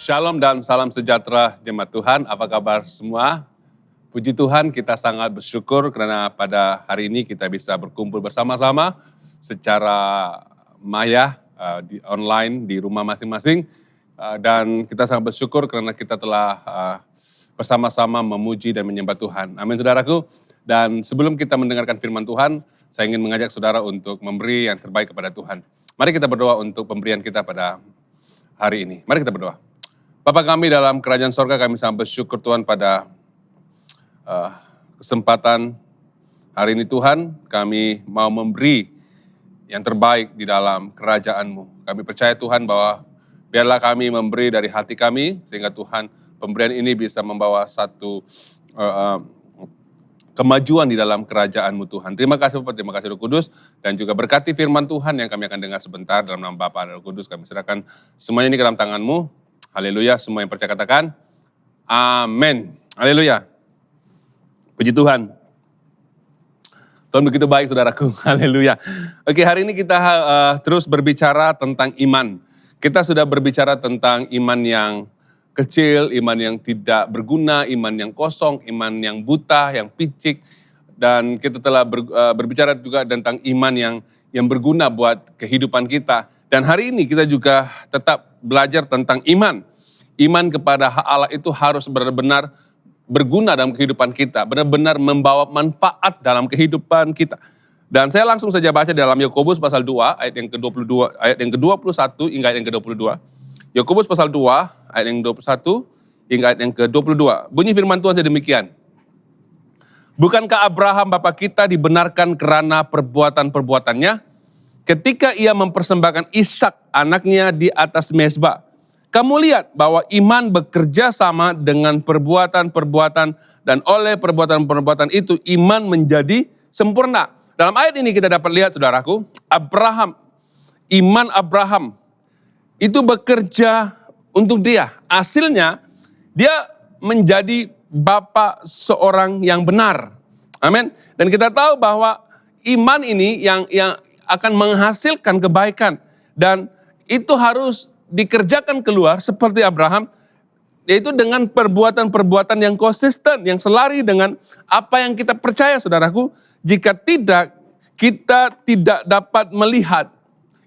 Shalom dan salam sejahtera jemaat Tuhan. Apa kabar semua? Puji Tuhan, kita sangat bersyukur karena pada hari ini kita bisa berkumpul bersama-sama secara maya di online di rumah masing-masing. Dan kita sangat bersyukur karena kita telah bersama-sama memuji dan menyembah Tuhan. Amin saudaraku. Dan sebelum kita mendengarkan firman Tuhan, saya ingin mengajak saudara untuk memberi yang terbaik kepada Tuhan. Mari kita berdoa untuk pemberian kita pada hari ini. Mari kita berdoa. Bapa kami dalam kerajaan sorga, kami sangat bersyukur Tuhan pada kesempatan hari ini Tuhan. Kami mau memberi yang terbaik di dalam kerajaan-Mu. Kami percaya Tuhan bahwa biarlah kami memberi dari hati kami, sehingga Tuhan pemberian ini bisa membawa satu kemajuan di dalam kerajaan-Mu Tuhan. Terima kasih Bapak, terima kasih Roh Kudus, dan juga berkati firman Tuhan yang kami akan dengar sebentar dalam nama Bapa dan Roh Kudus. Kami serahkan semuanya ini ke dalam tangan-Mu. Haleluya, semua yang percaya katakan, amin. Haleluya. Puji Tuhan. Tuhan begitu baik saudaraku, haleluya. Oke, hari ini kita terus berbicara tentang iman. Kita sudah berbicara tentang iman yang kecil, iman yang tidak berguna, iman yang kosong, iman yang buta, yang picik. Dan kita telah berbicara juga tentang iman yang berguna buat kehidupan kita. Dan hari ini kita juga tetap belajar tentang iman. Iman kepada hak Allah itu harus benar-benar berguna dalam kehidupan kita. Benar-benar membawa manfaat dalam kehidupan kita. Dan saya langsung saja baca dalam Yakobus pasal 2 ayat yang ke-22, ayat yang ke-21 hingga ayat yang ke-22. Yakobus pasal 2 ayat yang ke-21 hingga ayat yang ke-22. Bunyi firman Tuhan sedemikian. Bukankah Abraham bapa kita dibenarkan karena perbuatan-perbuatannya? Ketika ia mempersembahkan Ishak anaknya di atas mezbah. Kamu lihat bahwa iman bekerja sama dengan perbuatan-perbuatan, dan oleh perbuatan-perbuatan itu iman menjadi sempurna. Dalam ayat ini kita dapat lihat saudaraku, iman Abraham itu bekerja untuk dia. Hasilnya dia menjadi bapa seorang yang benar. Amin. Dan kita tahu bahwa iman ini yang akan menghasilkan kebaikan, dan itu harus dikerjakan keluar seperti Abraham, yaitu dengan perbuatan-perbuatan yang konsisten, yang selari dengan apa yang kita percaya saudaraku. Jika tidak, kita tidak dapat melihat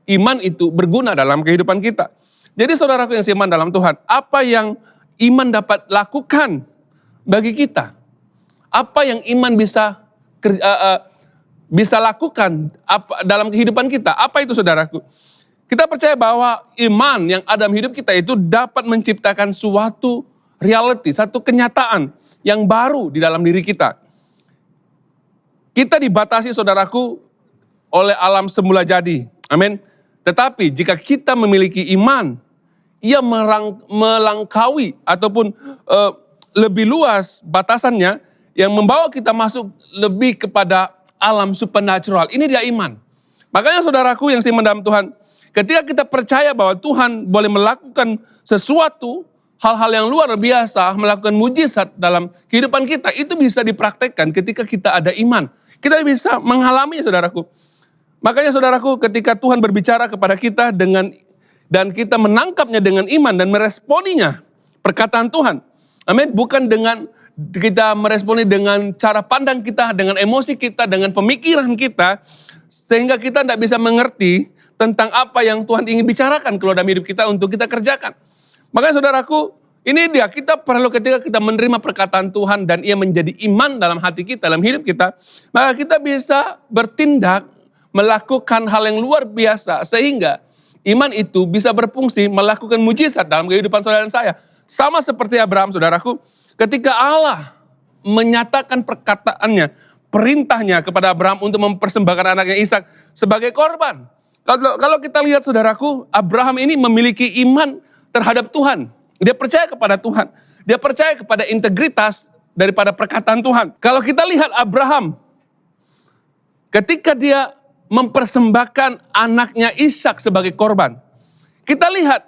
iman itu berguna dalam kehidupan kita. Jadi saudaraku yang seiman dalam Tuhan, apa yang iman dapat lakukan bagi kita? Apa yang iman bisa lakukan dalam kehidupan kita? Apa itu saudaraku? Kita percaya bahwa iman yang ada dalam hidup kita itu dapat menciptakan suatu reality, satu kenyataan yang baru di dalam diri kita. Kita dibatasi saudaraku oleh alam semula jadi. Amin. Tetapi jika kita memiliki iman, ia melangkaui ataupun lebih luas batasannya, yang membawa kita masuk lebih kepada alam supernatural. Ini dia iman. Makanya saudaraku yang seiman dalam Tuhan, ketika kita percaya bahwa Tuhan boleh melakukan sesuatu, hal-hal yang luar biasa, melakukan mujizat dalam kehidupan kita, itu bisa dipraktekkan ketika kita ada iman. Kita bisa mengalami saudaraku. Makanya saudaraku, ketika Tuhan berbicara kepada kita dan kita menangkapnya dengan iman dan meresponinya, perkataan Tuhan. Amin. Bukan dengan kita meresponi dengan cara pandang kita, dengan emosi kita, dengan pemikiran kita, sehingga kita tidak bisa mengerti tentang apa yang Tuhan ingin bicarakan keluar dalam hidup kita untuk kita kerjakan. Makanya saudaraku, ini dia, kita perlu ketika kita menerima perkataan Tuhan dan ia menjadi iman dalam hati kita, dalam hidup kita, maka kita bisa bertindak, melakukan hal yang luar biasa, sehingga iman itu bisa berfungsi melakukan mujizat dalam kehidupan saudara dan saya. Sama seperti Abraham saudaraku, ketika Allah menyatakan perkataannya, perintahnya kepada Abraham untuk mempersembahkan anaknya Ishak sebagai korban. Kalau kita lihat saudaraku, Abraham ini memiliki iman terhadap Tuhan. Dia percaya kepada Tuhan. Dia percaya kepada integritas daripada perkataan Tuhan. Kalau kita lihat Abraham, ketika dia mempersembahkan anaknya Ishak sebagai korban, kita lihat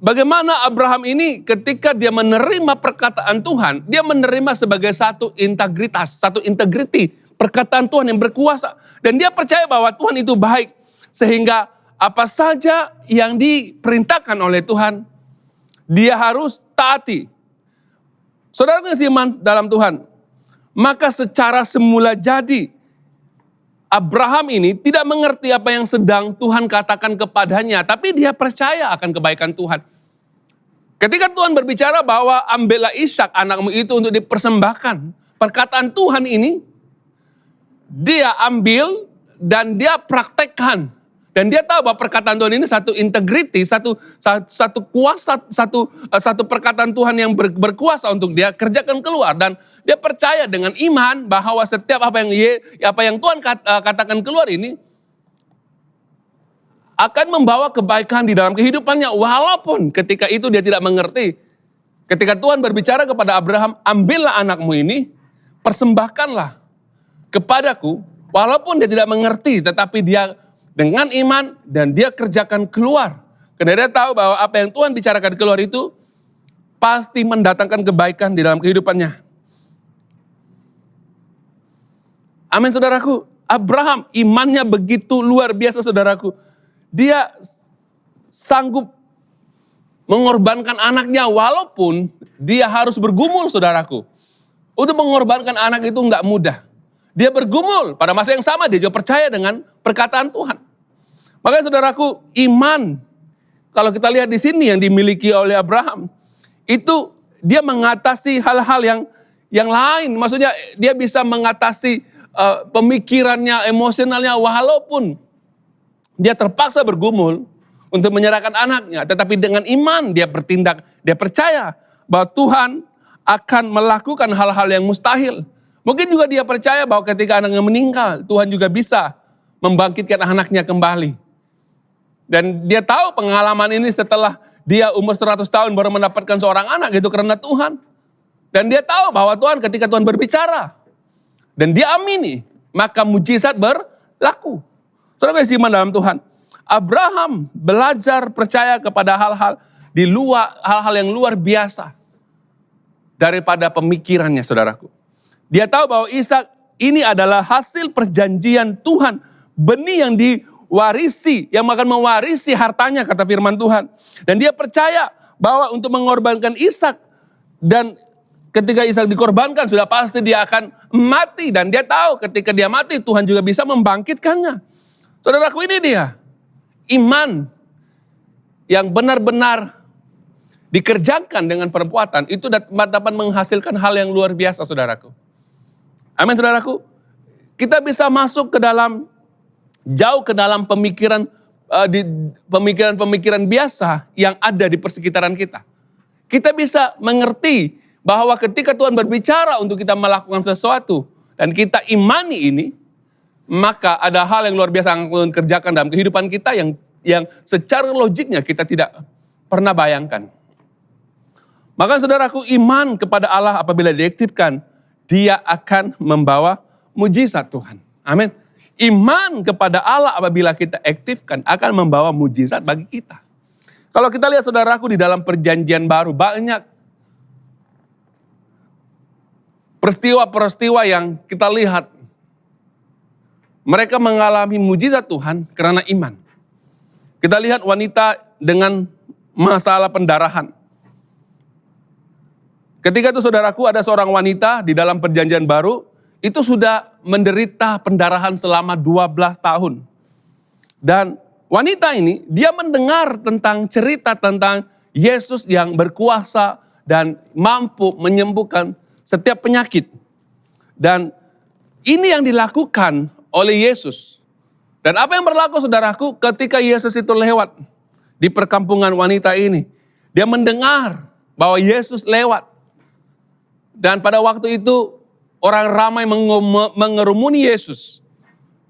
bagaimana Abraham ini ketika dia menerima perkataan Tuhan, dia menerima sebagai satu integritas, satu integriti, perkataan Tuhan yang berkuasa. Dan dia percaya bahwa Tuhan itu baik. Sehingga apa saja yang diperintahkan oleh Tuhan, dia harus taati. Saudara yang iman dalam Tuhan, maka secara semula jadi, Abraham ini tidak mengerti apa yang sedang Tuhan katakan kepadanya, tapi dia percaya akan kebaikan Tuhan. Ketika Tuhan berbicara bahwa ambillah Ishak anakmu itu untuk dipersembahkan, perkataan Tuhan ini dia ambil dan dia praktekkan. Dan dia tahu bahwa perkataan Tuhan ini satu integriti, satu kuasa, satu perkataan Tuhan yang berkuasa untuk dia kerjakan keluar. Dan dia percaya dengan iman bahwa setiap apa yang Tuhan katakan keluar ini akan membawa kebaikan di dalam kehidupannya. Walaupun ketika itu dia tidak mengerti. Ketika Tuhan berbicara kepada Abraham, ambillah anakmu ini, persembahkanlah kepadaku. Walaupun dia tidak mengerti, tetapi dia dengan iman dan dia kerjakan keluar. Karena dia tahu bahwa apa yang Tuhan bicarakan keluar itu pasti mendatangkan kebaikan di dalam kehidupannya. Amin saudaraku. Abraham imannya begitu luar biasa saudaraku. Dia sanggup mengorbankan anaknya walaupun dia harus bergumul saudaraku. Untuk mengorbankan anak itu enggak mudah. Dia bergumul, pada masa yang sama dia juga percaya dengan perkataan Tuhan. Makanya saudaraku, iman, kalau kita lihat di sini yang dimiliki oleh Abraham, itu dia mengatasi hal-hal yang lain. Maksudnya dia bisa mengatasi pemikirannya, emosionalnya, walaupun dia terpaksa bergumul untuk menyerahkan anaknya. Tetapi dengan iman dia bertindak, dia percaya bahwa Tuhan akan melakukan hal-hal yang mustahil. Mungkin juga dia percaya bahwa ketika anaknya meninggal, Tuhan juga bisa membangkitkan anaknya kembali. Dan dia tahu pengalaman ini setelah dia umur 100 tahun baru mendapatkan seorang anak, itu karena Tuhan. Dan dia tahu bahwa Tuhan ketika Tuhan berbicara, dan dia amini, maka mujizat berlaku. Saudara kasih iman dalam Tuhan, Abraham belajar percaya kepada hal-hal yang luar biasa daripada pemikirannya saudaraku. Dia tahu bahwa Ishak ini adalah hasil perjanjian Tuhan. Benih yang diwarisi, yang akan mewarisi hartanya kata firman Tuhan. Dan dia percaya bahwa untuk mengorbankan Ishak, dan ketika Ishak dikorbankan sudah pasti dia akan mati. Dan dia tahu ketika dia mati Tuhan juga bisa membangkitkannya. Saudaraku, ini dia iman yang benar-benar dikerjakan dengan perbuatan itu dapat menghasilkan hal yang luar biasa saudaraku. Amin saudaraku. Kita bisa masuk ke dalam, jauh ke dalam pemikiran biasa yang ada di persekitaran kita. Kita bisa mengerti bahwa ketika Tuhan berbicara untuk kita melakukan sesuatu dan kita imani ini, maka ada hal yang luar biasa yang Tuhan kerjakan dalam kehidupan kita yang secara logiknya kita tidak pernah bayangkan. Maka saudaraku, iman kepada Allah apabila diaktifkan, dia akan membawa mujizat Tuhan. Amin. Iman kepada Allah apabila kita aktifkan akan membawa mujizat bagi kita. Kalau kita lihat saudaraku di dalam perjanjian baru, banyak peristiwa-peristiwa yang kita lihat. Mereka mengalami mujizat Tuhan karena iman. Kita lihat wanita dengan masalah pendarahan. Ketika itu saudaraku ada seorang wanita di dalam perjanjian baru, itu sudah menderita pendarahan selama 12 tahun. Dan wanita ini, dia mendengar tentang cerita tentang Yesus yang berkuasa dan mampu menyembuhkan setiap penyakit. Dan ini yang dilakukan oleh Yesus. Dan apa yang berlaku saudaraku ketika Yesus itu lewat di perkampungan wanita ini. Dia mendengar bahwa Yesus lewat. Dan pada waktu itu orang ramai mengerumuni Yesus.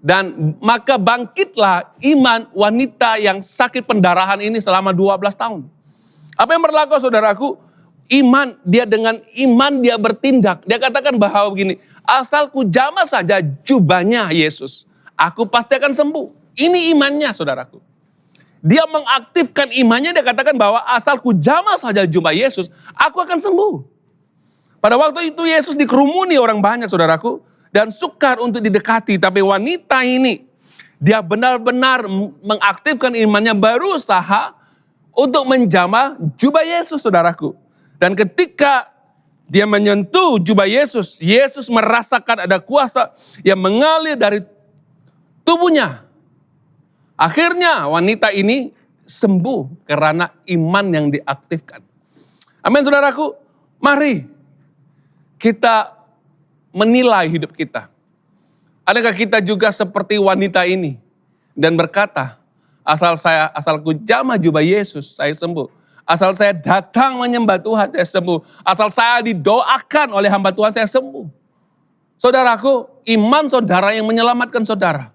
Dan maka bangkitlah iman wanita yang sakit pendarahan ini selama 12 tahun. Apa yang berlaku saudaraku? Dengan iman dia bertindak. Dia katakan bahwa begini, asal ku jamah saja jubahnya Yesus, aku pasti akan sembuh. Ini imannya saudaraku. Dia mengaktifkan imannya, dia katakan bahwa asal ku jamah saja jubah Yesus, aku akan sembuh. Pada waktu itu Yesus dikerumuni orang banyak saudaraku. Dan sukar untuk didekati. Tapi wanita ini, dia benar-benar mengaktifkan imannya, berusaha untuk menjamah jubah Yesus, saudaraku. Dan ketika dia menyentuh jubah Yesus, Yesus merasakan ada kuasa yang mengalir dari tubuhnya. Akhirnya wanita ini sembuh karena iman yang diaktifkan. Amin, saudaraku. Mari kita menilai hidup kita. Adakah kita juga seperti wanita ini dan berkata, asal ku jamah jubah Yesus, saya sembuh. Asal saya datang menyembah Tuhan, saya sembuh. Asal saya didoakan oleh hamba Tuhan, saya sembuh. Saudaraku, iman saudara yang menyelamatkan saudara.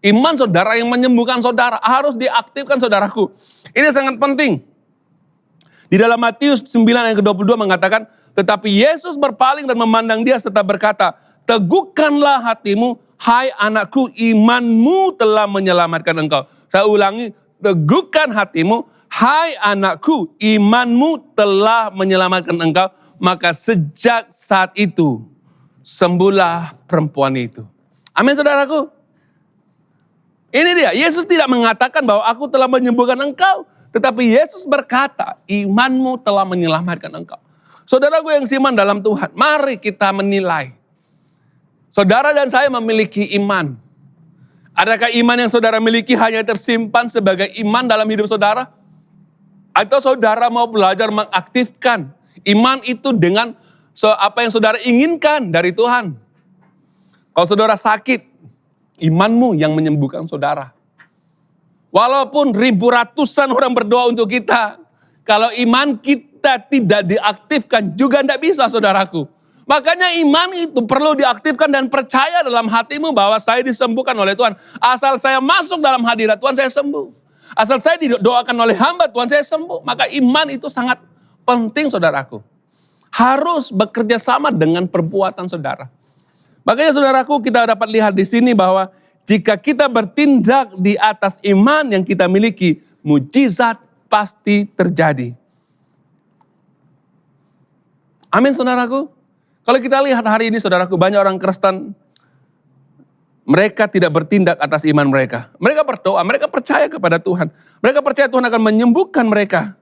Iman saudara yang menyembuhkan saudara harus diaktifkan, saudaraku. Ini sangat penting. Di dalam Matius 9 ayat ke-22 mengatakan, tetapi Yesus berpaling dan memandang dia serta berkata, teguhkanlah hatimu, hai anakku, imanmu telah menyelamatkan engkau. Saya ulangi, teguhkan hatimu, hai anakku, imanmu telah menyelamatkan engkau. Maka sejak saat itu, sembuhlah perempuan itu. Amin, saudaraku. Ini dia, Yesus tidak mengatakan bahwa aku telah menyembuhkan engkau. Tetapi Yesus berkata, imanmu telah menyelamatkan engkau. Saudaraku yang seiman dalam Tuhan, mari kita menilai. Saudara dan saya memiliki iman. Adakah iman yang saudara miliki hanya tersimpan sebagai iman dalam hidup saudara? Atau saudara mau belajar mengaktifkan iman itu dengan apa yang saudara inginkan dari Tuhan? Kalau saudara sakit, imanmu yang menyembuhkan saudara. Walaupun ratusan orang berdoa untuk kita, kalau iman kita tidak diaktifkan juga tidak bisa, saudaraku. Makanya iman itu perlu diaktifkan dan percaya dalam hatimu bahwa saya disembuhkan oleh Tuhan. Asal saya masuk dalam hadirat Tuhan, saya sembuh. Asal saya didoakan oleh hamba Tuhan, saya sembuh. Maka iman itu sangat penting, saudaraku. Harus bekerja sama dengan perbuatan saudara. Makanya saudaraku, kita dapat lihat di sini bahwa jika kita bertindak di atas iman yang kita miliki, mujizat pasti terjadi. Amin, saudaraku. Kalau kita lihat hari ini, saudaraku, banyak orang Kristen, mereka tidak bertindak atas iman mereka. Mereka berdoa, mereka percaya kepada Tuhan. Mereka percaya Tuhan akan menyembuhkan mereka.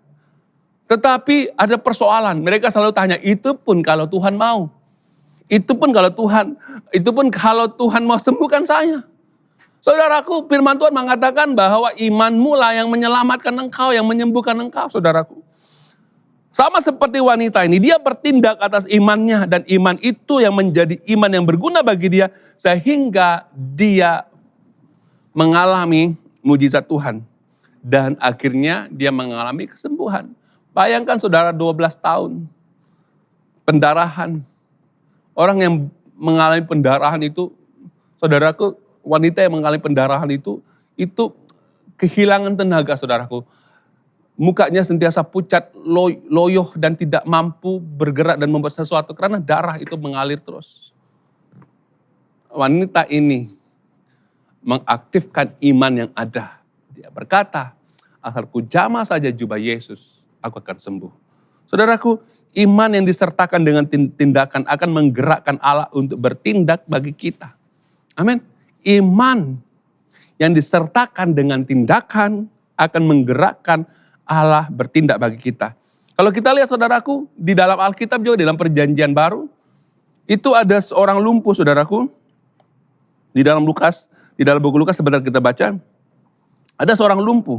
Tetapi ada persoalan, mereka selalu tanya, itu pun kalau Tuhan mau. Itu pun kalau Tuhan mau sembuhkan saya. Saudaraku, firman Tuhan mengatakan bahwa imanmu lah yang menyelamatkan engkau, yang menyembuhkan engkau, saudaraku. Sama seperti wanita ini, dia bertindak atas imannya dan iman itu yang menjadi iman yang berguna bagi dia sehingga dia mengalami mujizat Tuhan dan akhirnya dia mengalami kesembuhan. Bayangkan saudara 12 tahun pendarahan. Orang yang mengalami pendarahan itu, saudaraku, wanita yang mengalami pendarahan itu kehilangan tenaga, saudaraku. Mukanya sentiasa pucat, loyoh dan tidak mampu bergerak dan membuat sesuatu karena darah itu mengalir terus. Wanita ini mengaktifkan iman yang ada. Dia berkata, asal ku jamah saja jubah Yesus, aku akan sembuh. Saudaraku, iman yang disertakan dengan tindakan akan menggerakkan Allah untuk bertindak bagi kita. Amin. Iman yang disertakan dengan tindakan akan menggerakkan Allah bertindak bagi kita. Kalau kita lihat, saudaraku, di dalam Alkitab juga dalam Perjanjian Baru, itu ada seorang lumpuh, saudaraku. Di dalam buku Lukas sebentar kita baca, ada seorang lumpuh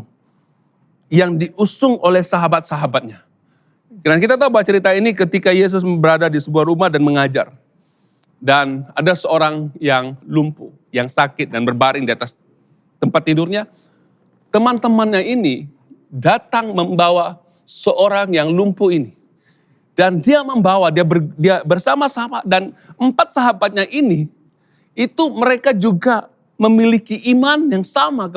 yang diusung oleh sahabat-sahabatnya. Dan kita tahu bahwa cerita ini ketika Yesus berada di sebuah rumah dan mengajar. Dan ada seorang yang lumpuh, yang sakit dan berbaring di atas tempat tidurnya. Teman-temannya ini datang membawa seorang yang lumpuh ini. Dan dia membawa, dia bersama-sama dan 4 sahabatnya ini, itu mereka juga memiliki iman yang sama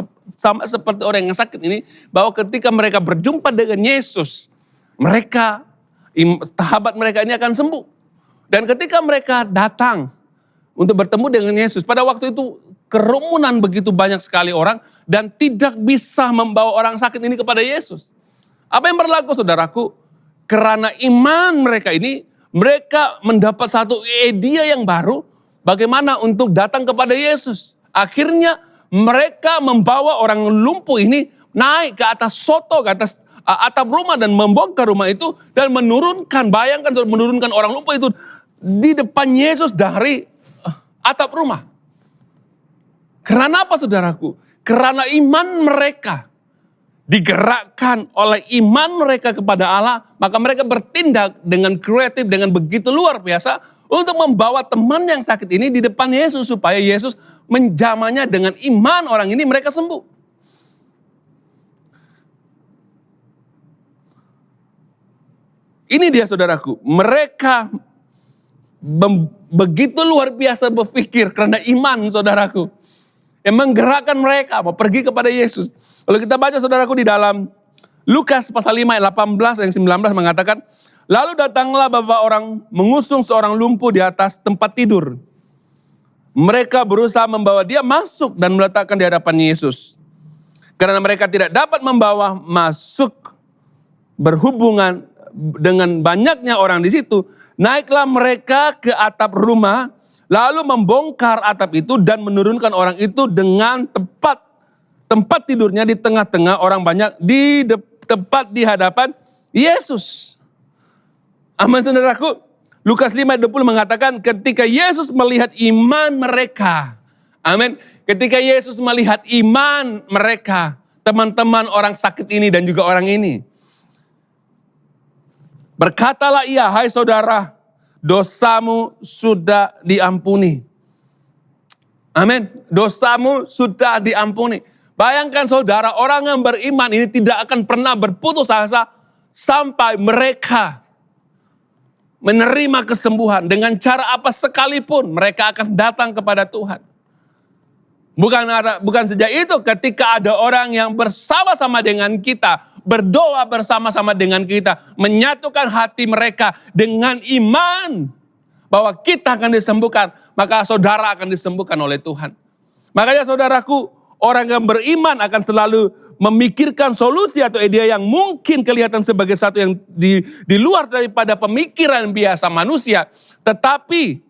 seperti orang yang sakit ini, bahwa ketika mereka berjumpa dengan Yesus, sahabat mereka ini akan sembuh. Dan ketika mereka datang untuk bertemu dengan Yesus, pada waktu itu kerumunan begitu banyak sekali orang dan tidak bisa membawa orang sakit ini kepada Yesus. Apa yang berlaku, saudaraku? Karena iman mereka ini, mereka mendapat satu idea yang baru bagaimana untuk datang kepada Yesus. Akhirnya mereka membawa orang lumpuh ini naik ke atas soto, ke atas atap rumah dan membongkar rumah itu dan menurunkan, bayangkan menurunkan orang lumpuh itu di depan Yesus dari atap rumah. Karena apa saudaraku? Karena iman mereka digerakkan oleh iman mereka kepada Allah, maka mereka bertindak dengan kreatif, dengan begitu luar biasa untuk membawa teman yang sakit ini di depan Yesus supaya Yesus menjamahnya dengan iman orang ini mereka sembuh. Ini dia saudaraku, mereka begitu luar biasa berpikir karena iman saudaraku. Yang menggerakkan mereka mau pergi kepada Yesus. Kalau kita baca saudaraku di dalam Lukas pasal 5 ayat 18 dan 19 mengatakan, lalu datanglah beberapa orang mengusung seorang lumpuh di atas tempat tidur. Mereka berusaha membawa dia masuk dan meletakkan di hadapan Yesus. Karena mereka tidak dapat membawa masuk berhubungan dengan banyaknya orang di situ, naiklah mereka ke atap rumah, lalu membongkar atap itu dan menurunkan orang itu dengan tempat tidurnya di tengah-tengah orang banyak tepat di hadapan Yesus. Amin saudaraku. Lukas 5 ayat 20 mengatakan ketika Yesus melihat iman mereka. Amin. Ketika Yesus melihat iman mereka, teman-teman orang sakit ini dan juga orang ini. Berkatalah ia, hai saudara, dosamu sudah diampuni. Amin. Dosamu sudah diampuni. Bayangkan saudara, orang yang beriman ini tidak akan pernah berputus asa sampai mereka menerima kesembuhan. Dengan cara apa sekalipun mereka akan datang kepada Tuhan. Bukan sejak itu, ketika ada orang yang bersama-sama dengan kita, berdoa bersama-sama dengan kita, menyatukan hati mereka dengan iman bahwa kita akan disembuhkan, maka saudara akan disembuhkan oleh Tuhan. Makanya saudaraku, orang yang beriman akan selalu memikirkan solusi atau ide yang mungkin kelihatan sebagai satu yang di luar daripada pemikiran biasa manusia. Tetapi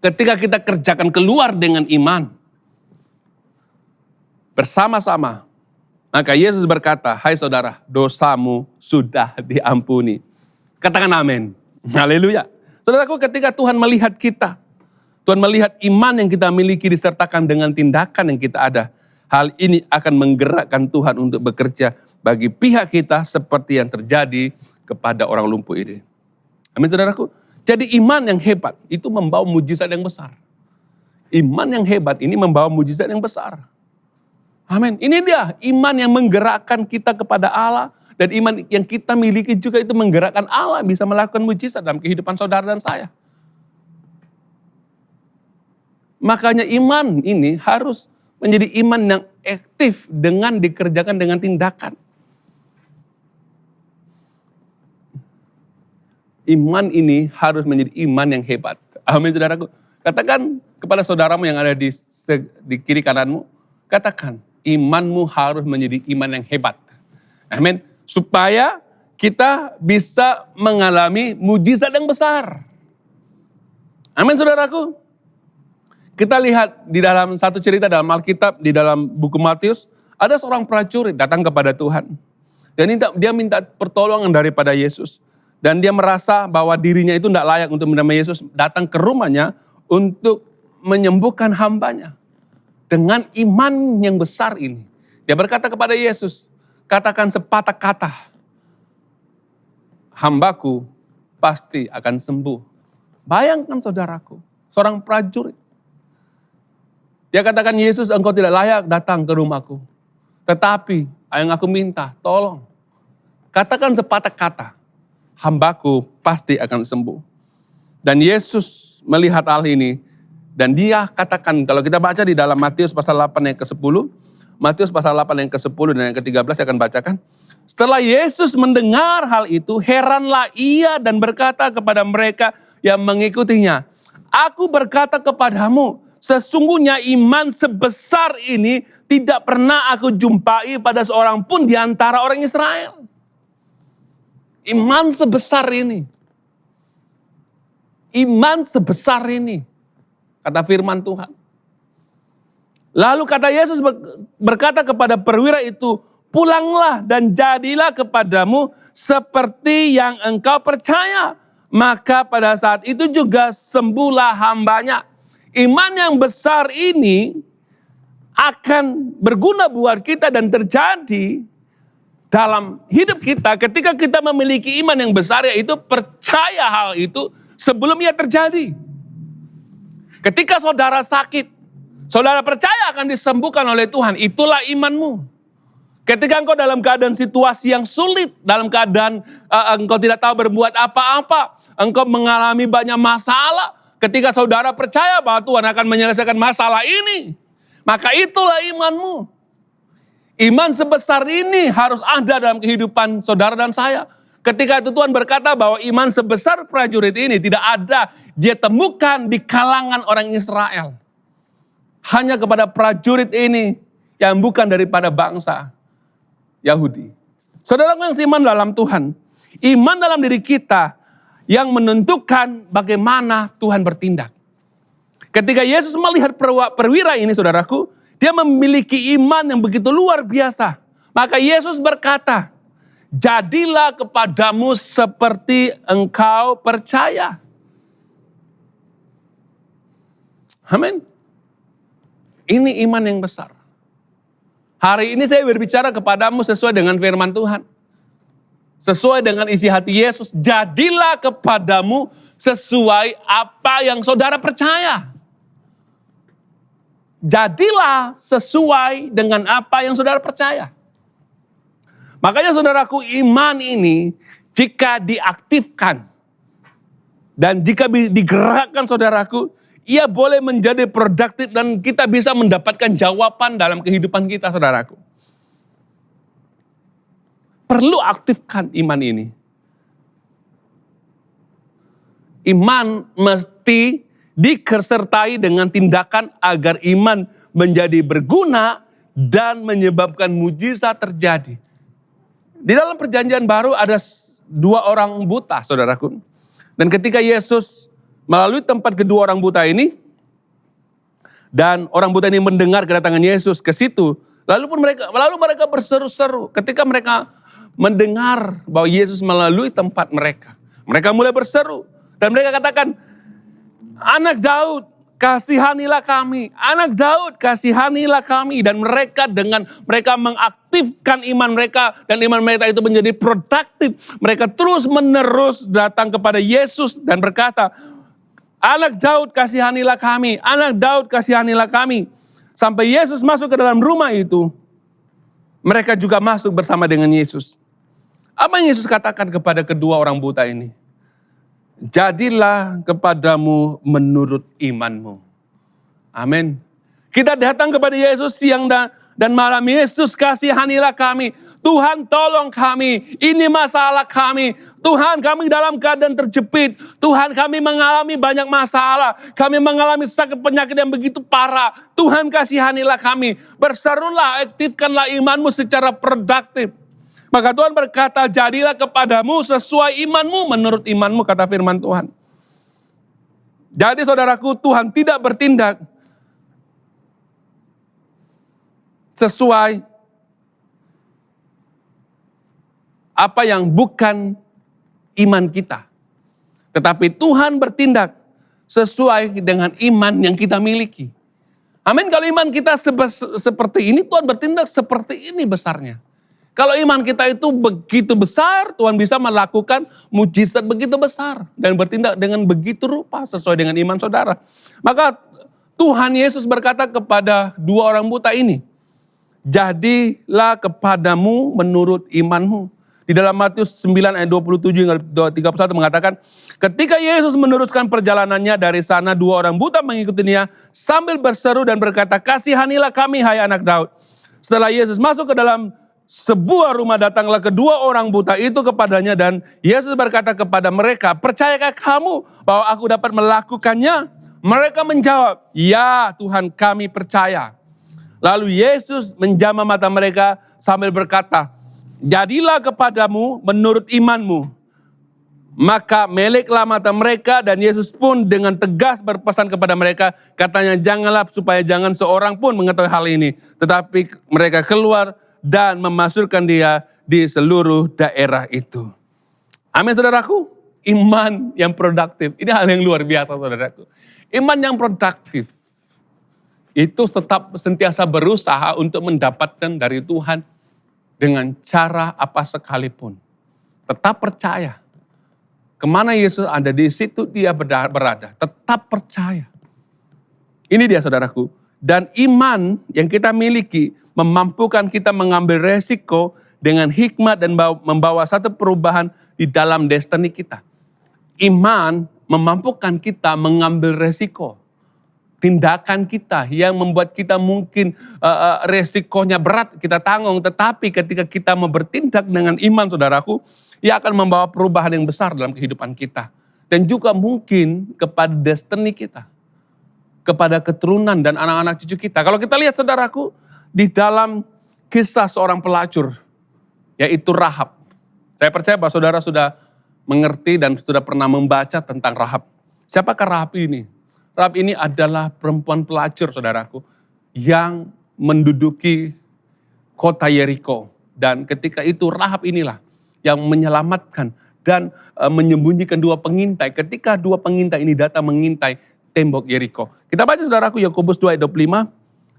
ketika kita kerjakan keluar dengan iman, bersama-sama, maka Yesus berkata, hai saudara, dosamu sudah diampuni. Katakan amin. Haleluya. Saudaraku, ketika Tuhan melihat kita, Tuhan melihat iman yang kita miliki disertakan dengan tindakan yang kita ada, hal ini akan menggerakkan Tuhan untuk bekerja bagi pihak kita seperti yang terjadi kepada orang lumpuh ini. Amin saudaraku. Jadi iman yang hebat itu membawa mujizat yang besar. Iman yang hebat ini membawa mujizat yang besar. Amin. Ini dia iman yang menggerakkan kita kepada Allah. Dan iman yang kita miliki juga itu menggerakkan Allah bisa melakukan mujizat dalam kehidupan saudara dan saya. Makanya iman ini harus menjadi iman yang aktif dengan dikerjakan dengan tindakan. Iman ini harus menjadi iman yang hebat. Amin saudaraku. Katakan kepada saudaramu yang ada di kiri kananmu. Katakan, imanmu harus menjadi iman yang hebat. Amin. Supaya kita bisa mengalami mujizat yang besar. Amin saudaraku. Kita lihat di dalam satu cerita dalam Alkitab, di dalam buku Matius, ada seorang prajurit datang kepada Tuhan. Dan dia minta pertolongan daripada Yesus. Dan dia merasa bahwa dirinya itu tidak layak untuk menerima Yesus datang ke rumahnya untuk menyembuhkan hambanya. Dengan iman yang besar ini, dia berkata kepada Yesus, katakan sepatah kata, hambaku pasti akan sembuh. Bayangkan saudaraku, seorang prajurit. Dia katakan, Yesus engkau tidak layak datang ke rumahku. Tetapi yang aku minta, tolong. Katakan sepatah kata, hambaku pasti akan sembuh. Dan Yesus melihat hal ini, dan dia katakan, kalau kita baca di dalam Matius pasal 8 yang ke-10, Matius pasal 8 yang ke-10 dan yang ke-13 saya akan bacakan. Setelah Yesus mendengar hal itu, heranlah ia dan berkata kepada mereka yang mengikutinya, aku berkata kepadamu, sesungguhnya iman sebesar ini tidak pernah aku jumpai pada seorang pun di antara orang Israel. Iman sebesar ini. Iman sebesar ini. Kata firman Tuhan. Lalu kata Yesus berkata kepada perwira itu, pulanglah dan jadilah kepadamu seperti yang engkau percaya. Maka pada saat itu juga sembuhlah hambanya. Iman yang besar ini akan berguna buat kita dan terjadi dalam hidup kita ketika kita memiliki iman yang besar, yaitu percaya hal itu sebelum ia terjadi. Ketika saudara sakit, saudara percaya akan disembuhkan oleh Tuhan, itulah imanmu. Ketika engkau dalam keadaan situasi yang sulit, dalam keadaan engkau tidak tahu berbuat apa-apa, engkau mengalami banyak masalah, ketika saudara percaya bahwa Tuhan akan menyelesaikan masalah ini, maka itulah imanmu. Iman sebesar ini harus ada dalam kehidupan saudara dan saya. Ketika itu Tuhan berkata bahwa iman sebesar prajurit ini tidak ada dia temukan di kalangan orang Israel. Hanya kepada prajurit ini yang bukan daripada bangsa Yahudi. Saudaraku yang seiman dalam Tuhan, iman dalam diri kita yang menentukan bagaimana Tuhan bertindak. Ketika Yesus melihat perwira ini, saudaraku, dia memiliki iman yang begitu luar biasa. Maka Yesus berkata, jadilah kepadamu seperti engkau percaya. Amin. Ini iman yang besar. Hari ini saya berbicara kepadamu sesuai dengan firman Tuhan. Sesuai dengan isi hati Yesus. Jadilah kepadamu sesuai apa yang saudara percaya. Jadilah sesuai dengan apa yang saudara percaya. Makanya saudaraku, iman ini jika diaktifkan dan jika digerakkan saudaraku, ia boleh menjadi produktif dan kita bisa mendapatkan jawaban dalam kehidupan kita, saudaraku. Perlu aktifkan iman ini. Iman mesti disertai dengan tindakan agar iman menjadi berguna dan menyebabkan mujizat terjadi. Di dalam perjanjian baru ada 2 orang buta, saudaraku. Dan ketika Yesus melalui tempat kedua orang buta ini, dan orang buta ini mendengar kedatangan Yesus ke situ, lalu mereka berseru-seru. Ketika mereka mendengar bahwa Yesus melalui tempat mereka, mereka mulai berseru dan mereka katakan, Anak Daud, kasihanilah kami. Anak Daud, kasihanilah kami. Dan mereka mengaktifkan iman mereka. Dan iman mereka itu menjadi produktif. Mereka terus menerus datang kepada Yesus dan berkata, Anak Daud, kasihanilah kami. Anak Daud, kasihanilah kami. Sampai Yesus masuk ke dalam rumah itu, mereka juga masuk bersama dengan Yesus. Apa yang Yesus katakan kepada kedua orang buta ini? Jadilah kepadamu menurut imanmu. Amin. Kita datang kepada Yesus siang dan malam. Yesus, kasihanilah kami. Tuhan, tolong kami. Ini masalah kami. Tuhan, kami dalam keadaan terjepit. Tuhan, kami mengalami banyak masalah. Kami mengalami sakit penyakit yang begitu parah. Tuhan, kasihanilah kami. Berserulah, aktifkanlah imanmu secara produktif. Maka Tuhan berkata, jadilah kepadamu sesuai imanmu, menurut imanmu, kata firman Tuhan. Jadi saudaraku, Tuhan tidak bertindak sesuai apa yang bukan iman kita. Tetapi Tuhan bertindak sesuai dengan iman yang kita miliki. Amin. Kalau iman kita seperti ini, Tuhan bertindak seperti ini besarnya. Kalau iman kita itu begitu besar, Tuhan bisa melakukan mujizat begitu besar. Dan bertindak dengan begitu rupa sesuai dengan iman saudara. Maka Tuhan Yesus berkata kepada 2 orang buta ini, jadilah kepadamu menurut imanmu. Di dalam Matius 9 ayat 27 hingga 31 mengatakan, ketika Yesus meneruskan perjalanannya dari sana, 2 orang buta mengikutinya sambil berseru dan berkata, kasihanilah kami hai anak Daud. Setelah Yesus masuk ke dalam sebuah rumah, datanglah kedua orang buta itu kepadanya dan Yesus berkata kepada mereka, percayakah kamu bahwa aku dapat melakukannya? Mereka menjawab, ya Tuhan, kami percaya. Lalu Yesus menjamah mata mereka sambil berkata, jadilah kepadamu menurut imanmu. Maka meleklah mata mereka dan Yesus pun dengan tegas berpesan kepada mereka, katanya, janganlah supaya jangan seorang pun mengetahui hal ini. Tetapi mereka keluar dan memasukkan dia di seluruh daerah itu. Amin saudaraku, iman yang produktif. Ini hal yang luar biasa saudaraku. Iman yang produktif itu tetap sentiasa berusaha untuk mendapatkan dari Tuhan dengan cara apa sekalipun. Tetap percaya. Kemana Yesus ada, di situ dia berada. Tetap percaya. Ini dia saudaraku. Dan iman yang kita miliki memampukan kita mengambil resiko dengan hikmat dan membawa satu perubahan di dalam destiny kita. Iman memampukan kita mengambil resiko. Tindakan kita yang membuat kita mungkin resikonya berat kita tanggung. Tetapi ketika kita mau bertindak dengan iman saudaraku, ia akan membawa perubahan yang besar dalam kehidupan kita. Dan juga mungkin kepada destiny kita. Kepada keturunan dan anak-anak cucu kita. Kalau kita lihat saudaraku, di dalam kisah seorang pelacur, yaitu Rahab. Saya percaya bahwa saudara sudah mengerti dan sudah pernah membaca tentang Rahab. Siapakah Rahab ini? Rahab ini adalah perempuan pelacur saudaraku, yang menduduki kota Yeriko. Dan ketika itu Rahab inilah yang menyelamatkan dan menyembunyikan dua pengintai. Ketika dua pengintai ini datang mengintai tembok Yeriko. Kita baca saudaraku Yakobus 2 ayat 25.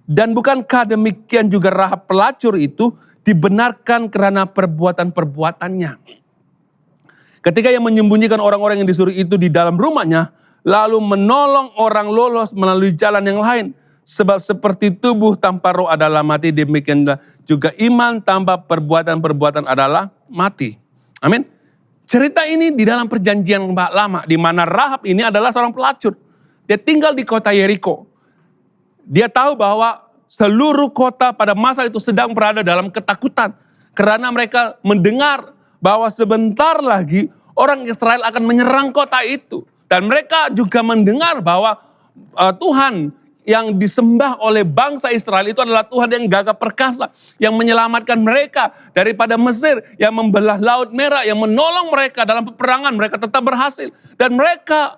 Dan bukankah demikian juga Rahab pelacur itu dibenarkan karena perbuatan-perbuatannya. Ketika ia menyembunyikan orang-orang yang disuruh itu di dalam rumahnya, lalu menolong orang lolos melalui jalan yang lain. Sebab seperti tubuh tanpa roh adalah mati, demikianlah juga iman tanpa perbuatan-perbuatan adalah mati. Amin. Cerita ini di dalam perjanjian lama, di mana Rahab ini adalah seorang pelacur. Dia tinggal di kota Yeriko. Dia tahu bahwa seluruh kota pada masa itu sedang berada dalam ketakutan. Karena mereka mendengar bahwa sebentar lagi orang Israel akan menyerang kota itu. Dan mereka juga mendengar bahwa Tuhan yang disembah oleh bangsa Israel itu adalah Tuhan yang gagah perkasa, yang menyelamatkan mereka daripada Mesir, yang membelah Laut Merah, yang menolong mereka dalam peperangan, mereka tetap berhasil. Dan mereka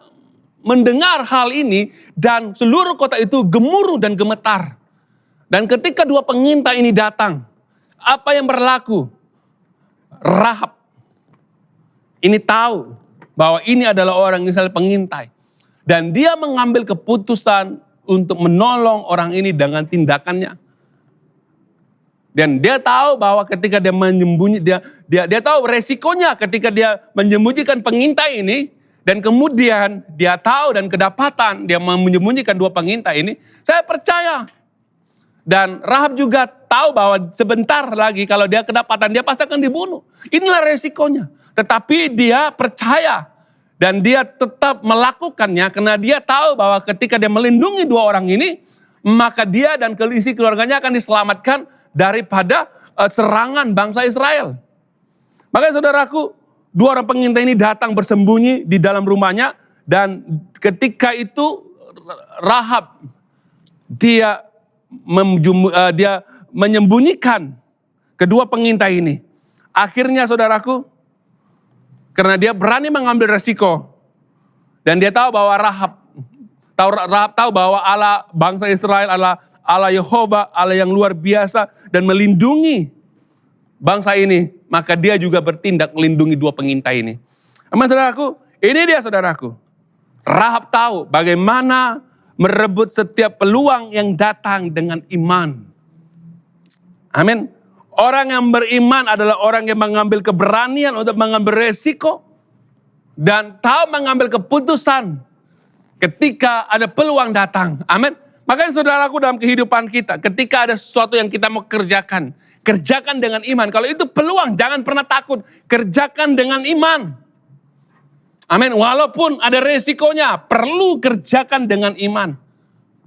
mendengar hal ini dan seluruh kota itu gemuruh dan gemetar. Dan ketika dua pengintai ini datang, apa yang berlaku? Rahab ini tahu bahwa ini adalah orang Israel pengintai. Dan dia mengambil keputusan untuk menolong orang ini dengan tindakannya. Dan dia tahu bahwa ketika dia dia tahu resikonya ketika dia menyembunyikan pengintai ini. Dan kemudian dia tahu dan kedapatan dia menyembunyikan dua pengintai ini. Saya percaya. Dan Rahab juga tahu bahwa sebentar lagi kalau dia kedapatan dia pasti akan dibunuh. Inilah resikonya. Tetapi dia percaya. Dan dia tetap melakukannya karena dia tahu bahwa ketika dia melindungi dua orang ini, maka dia dan isi keluarganya akan diselamatkan daripada serangan bangsa Israel. Makanya saudaraku, dua orang pengintai ini datang bersembunyi di dalam rumahnya. Dan ketika itu Rahab, dia menyembunyikan kedua pengintai ini. Akhirnya saudaraku, karena dia berani mengambil resiko. Dan dia tahu bahwa Rahab tahu bahwa Allah bangsa Israel adalah Allah Yehova, Allah yang luar biasa. Dan melindungi bangsa ini. Maka dia juga bertindak melindungi dua pengintai ini. Amin saudaraku, ini dia saudaraku. Rahab tahu bagaimana merebut setiap peluang yang datang dengan iman. Amin. Orang yang beriman adalah orang yang mengambil keberanian untuk mengambil resiko. Dan tahu mengambil keputusan ketika ada peluang datang. Amin. Makanya saudaraku dalam kehidupan kita, ketika ada sesuatu yang kita mau kerjakan. Kerjakan dengan iman. Kalau itu peluang, jangan pernah takut. Kerjakan dengan iman. Amin. Walaupun ada resikonya, perlu kerjakan dengan iman.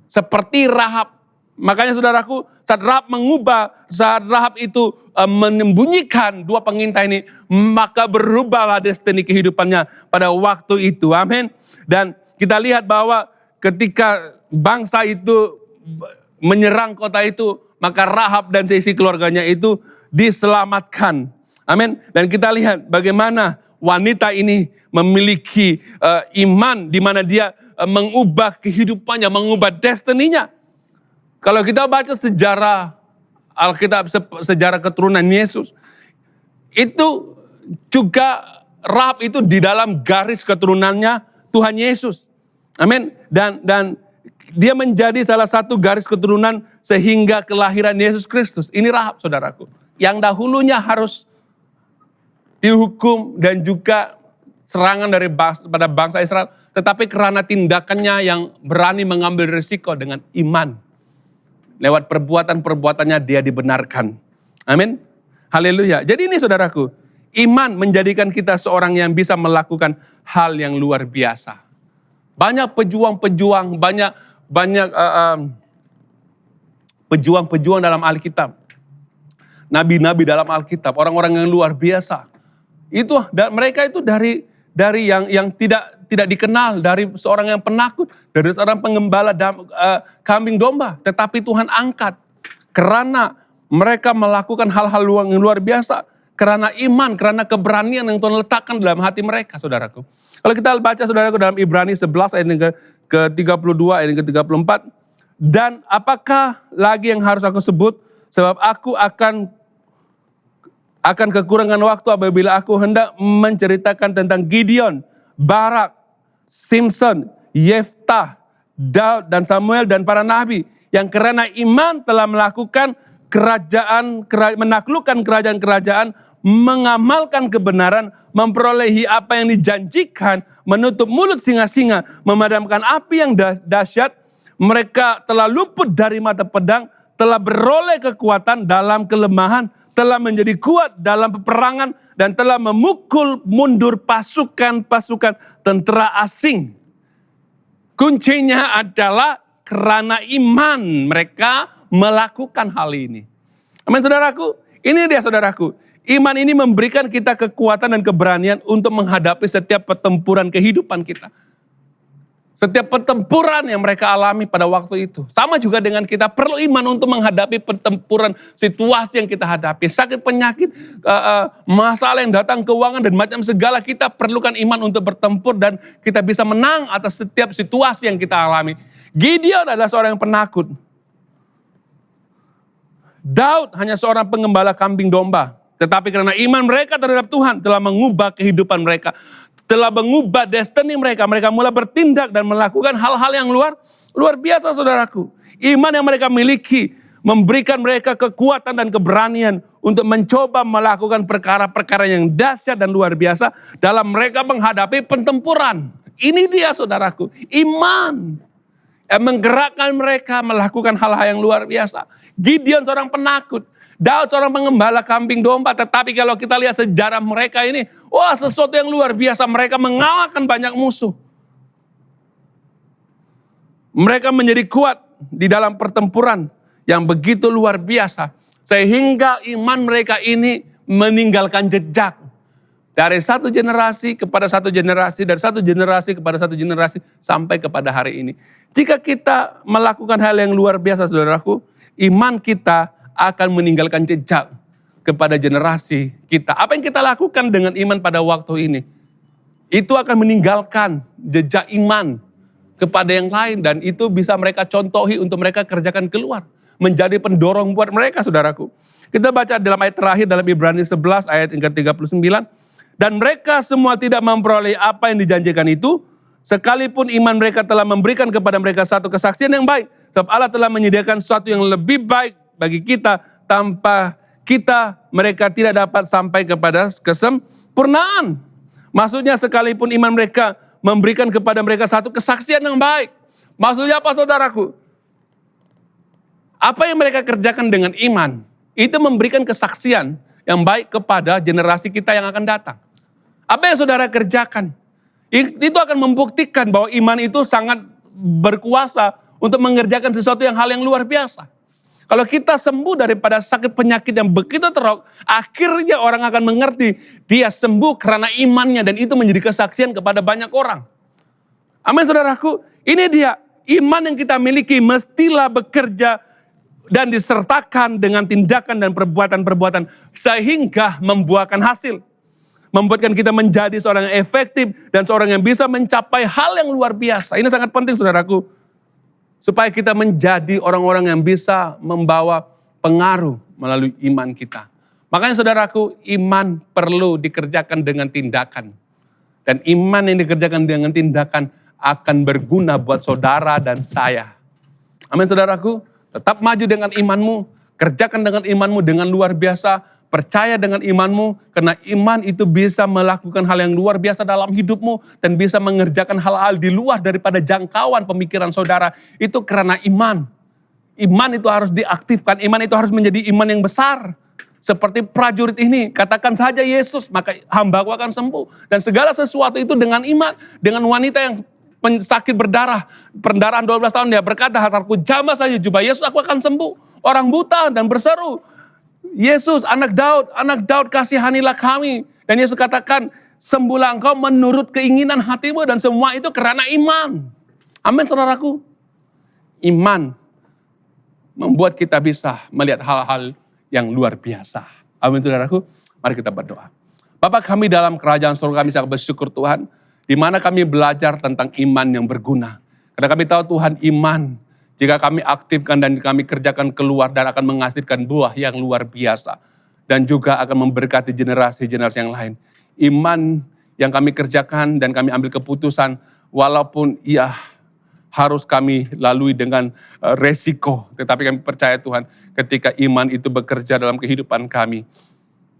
Seperti Rahab. Makanya saudaraku, saat Rahab itu menyembunyikan dua pengintai ini, maka berubahlah destiny kehidupannya pada waktu itu. Amin. Dan kita lihat bahwa ketika bangsa itu menyerang kota itu, maka Rahab dan sisi keluarganya itu diselamatkan. Amin. Dan kita lihat bagaimana wanita ini memiliki iman di mana dia mengubah kehidupannya, mengubah destiny-nya. Kalau kita baca sejarah Alkitab sejarah keturunan Yesus, itu juga Rahab itu di dalam garis keturunannya Tuhan Yesus. Amin. Dan dia menjadi salah satu garis keturunan sehingga kelahiran Yesus Kristus. Ini Rahab, saudaraku, yang dahulunya harus dihukum dan juga serangan pada bangsa Israel. Tetapi karena tindakannya yang berani mengambil risiko dengan iman, lewat perbuatan-perbuatannya dia dibenarkan. Amin. Haleluya. Jadi ini saudaraku, iman menjadikan kita seorang yang bisa melakukan hal yang luar biasa. Banyak pejuang-pejuang, banyak pejuang-pejuang dalam Alkitab. Nabi-nabi dalam Alkitab, orang-orang yang luar biasa. Mereka itu dari yang tidak dikenal, dari seorang yang penakut, dari seorang pengembala kambing domba, tetapi Tuhan angkat karena mereka melakukan hal-hal yang luar biasa, karena iman, karena keberanian yang Tuhan letakkan dalam hati mereka, saudaraku. Kalau kita baca, saudaraku, dalam Ibrani 11 ayat ke-32 ayat ke-34, dan apakah lagi yang harus aku sebut, sebab aku akan kekurangan waktu apabila aku hendak menceritakan tentang Gideon, Barak, Simson, Yeftah, Daud, dan Samuel, dan para nabi yang karena iman telah menaklukkan kerajaan-kerajaan, mengamalkan kebenaran, memperolehi apa yang dijanjikan, menutup mulut singa-singa, memadamkan api yang dahsyat. Mereka telah luput dari mata pedang, telah beroleh kekuatan dalam kelemahan, telah menjadi kuat dalam peperangan, dan telah memukul mundur pasukan-pasukan tentara asing. Kuncinya adalah karena iman mereka melakukan hal ini. Amin, saudaraku. Ini dia, saudaraku. Iman ini memberikan kita kekuatan dan keberanian untuk menghadapi setiap pertempuran kehidupan kita. Setiap pertempuran yang mereka alami pada waktu itu. Sama juga dengan kita perlu iman untuk menghadapi pertempuran situasi yang kita hadapi. Sakit, penyakit, masalah yang datang, keuangan, dan macam segala. Kita perlukan iman untuk bertempur dan kita bisa menang atas setiap situasi yang kita alami. Gideon adalah seorang yang penakut. Daud hanya seorang pengembala kambing domba. Tetapi karena iman mereka terhadap Tuhan telah mengubah kehidupan mereka. Telah mengubah destiny mereka. Mereka mulai bertindak dan melakukan hal-hal yang luar biasa, saudaraku. Iman yang mereka miliki memberikan mereka kekuatan dan keberanian untuk mencoba melakukan perkara-perkara yang dahsyat dan luar biasa dalam mereka menghadapi pertempuran. Ini dia, saudaraku. Iman yang menggerakkan mereka melakukan hal-hal yang luar biasa. Gideon seorang penakut. Daud seorang pengembala kambing domba, tetapi kalau kita lihat sejarah mereka ini, wah, sesuatu yang luar biasa. Mereka mengalahkan banyak musuh. Mereka menjadi kuat di dalam pertempuran yang begitu luar biasa. Sehingga iman mereka ini meninggalkan jejak. Dari satu generasi kepada satu generasi, dari satu generasi kepada satu generasi, sampai kepada hari ini. Jika kita melakukan hal yang luar biasa, saudaraku, iman kita akan meninggalkan jejak kepada generasi kita. Apa yang kita lakukan dengan iman pada waktu ini, itu akan meninggalkan jejak iman kepada yang lain. Dan itu bisa mereka contohi untuk mereka kerjakan keluar. Menjadi pendorong buat mereka, saudaraku. Kita baca dalam ayat terakhir dalam Ibrani 11 ayat yang ke-39. Dan mereka semua tidak memperoleh apa yang dijanjikan itu, sekalipun iman mereka telah memberikan kepada mereka satu kesaksian yang baik. Sebab Allah telah menyediakan sesuatu yang lebih baik bagi kita, tanpa kita mereka tidak dapat sampai kepada kesempurnaan. Maksudnya sekalipun iman mereka memberikan kepada mereka satu kesaksian yang baik. Maksudnya apa, saudaraku? Apa yang mereka kerjakan dengan iman, itu memberikan kesaksian yang baik kepada generasi kita yang akan datang. Apa yang saudara kerjakan, itu akan membuktikan bahwa iman itu sangat berkuasa untuk mengerjakan sesuatu hal yang luar biasa. Kalau kita sembuh daripada sakit penyakit yang begitu teruk, akhirnya orang akan mengerti dia sembuh karena imannya, dan itu menjadi kesaksian kepada banyak orang. Amin, saudaraku. Ini dia, iman yang kita miliki mestilah bekerja dan disertakan dengan tindakan dan perbuatan-perbuatan sehingga membuahkan hasil. Membuatkan kita menjadi seorang yang efektif dan seorang yang bisa mencapai hal yang luar biasa. Ini sangat penting, saudaraku. Supaya kita menjadi orang-orang yang bisa membawa pengaruh melalui iman kita. Makanya saudaraku, iman perlu dikerjakan dengan tindakan. Dan iman yang dikerjakan dengan tindakan akan berguna buat saudara dan saya. Amin saudaraku, tetap maju dengan imanmu, kerjakan dengan imanmu dengan luar biasa, percaya dengan imanmu, karena iman itu bisa melakukan hal yang luar biasa dalam hidupmu, dan bisa mengerjakan hal-hal di luar daripada jangkauan pemikiran saudara. Itu karena iman. Iman itu harus diaktifkan, iman itu harus menjadi iman yang besar. Seperti prajurit ini, katakan saja Yesus, maka hambaku akan sembuh. Dan segala sesuatu itu dengan iman, dengan wanita yang sakit berdarah, pendarahan 12 tahun, dia berkata, hartaku jamah saja jubah Yesus, aku akan sembuh. Orang buta dan berseru, Yesus anak Daud kasihanilah kami. Dan Yesus katakan, sembuhlah engkau menurut keinginan hatimu, dan semua itu karena iman. Amin saudaraku. Iman membuat kita bisa melihat hal-hal yang luar biasa. Amin saudaraku. Mari kita berdoa. Bapa kami dalam kerajaan surga, kami sangat bersyukur Tuhan, di mana kami belajar tentang iman yang berguna. Karena kami tahu Tuhan, iman jika kami aktifkan dan kami kerjakan keluar dan akan menghasilkan buah yang luar biasa. Dan juga akan memberkati generasi-generasi yang lain. Iman yang kami kerjakan dan kami ambil keputusan, walaupun harus kami lalui dengan resiko. Tetapi kami percaya Tuhan, ketika iman itu bekerja dalam kehidupan kami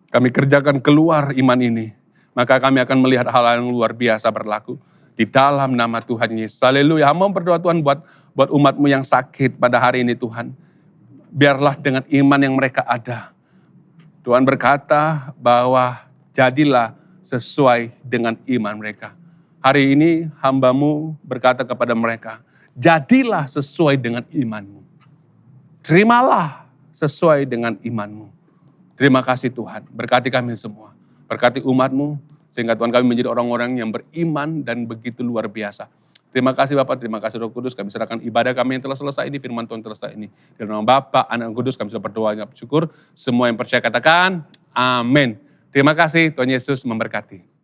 kerjakan keluar iman ini, maka kami akan melihat hal-hal yang luar biasa berlaku. Di dalam nama Tuhan Yesus. Haleluya. Hamba berdoa Tuhan buat umatmu yang sakit pada hari ini Tuhan. Biarlah dengan iman yang mereka ada. Tuhan berkata bahwa jadilah sesuai dengan iman mereka. Hari ini hambamu berkata kepada mereka, jadilah sesuai dengan imanmu. Terimalah sesuai dengan imanmu. Terima kasih Tuhan, berkati kami semua. Berkati umatmu, sehingga Tuhan kami menjadi orang-orang yang beriman dan begitu luar biasa. Terima kasih Bapak, terima kasih Roh Kudus, kami serahkan ibadah kami yang telah selesai ini, firman Tuhan telah selesai ini. Di nama Bapa, Anak, dan Kudus, kami sudah berdoa, bersyukur. Semua yang percaya katakan, amin. Terima kasih, Tuhan Yesus memberkati.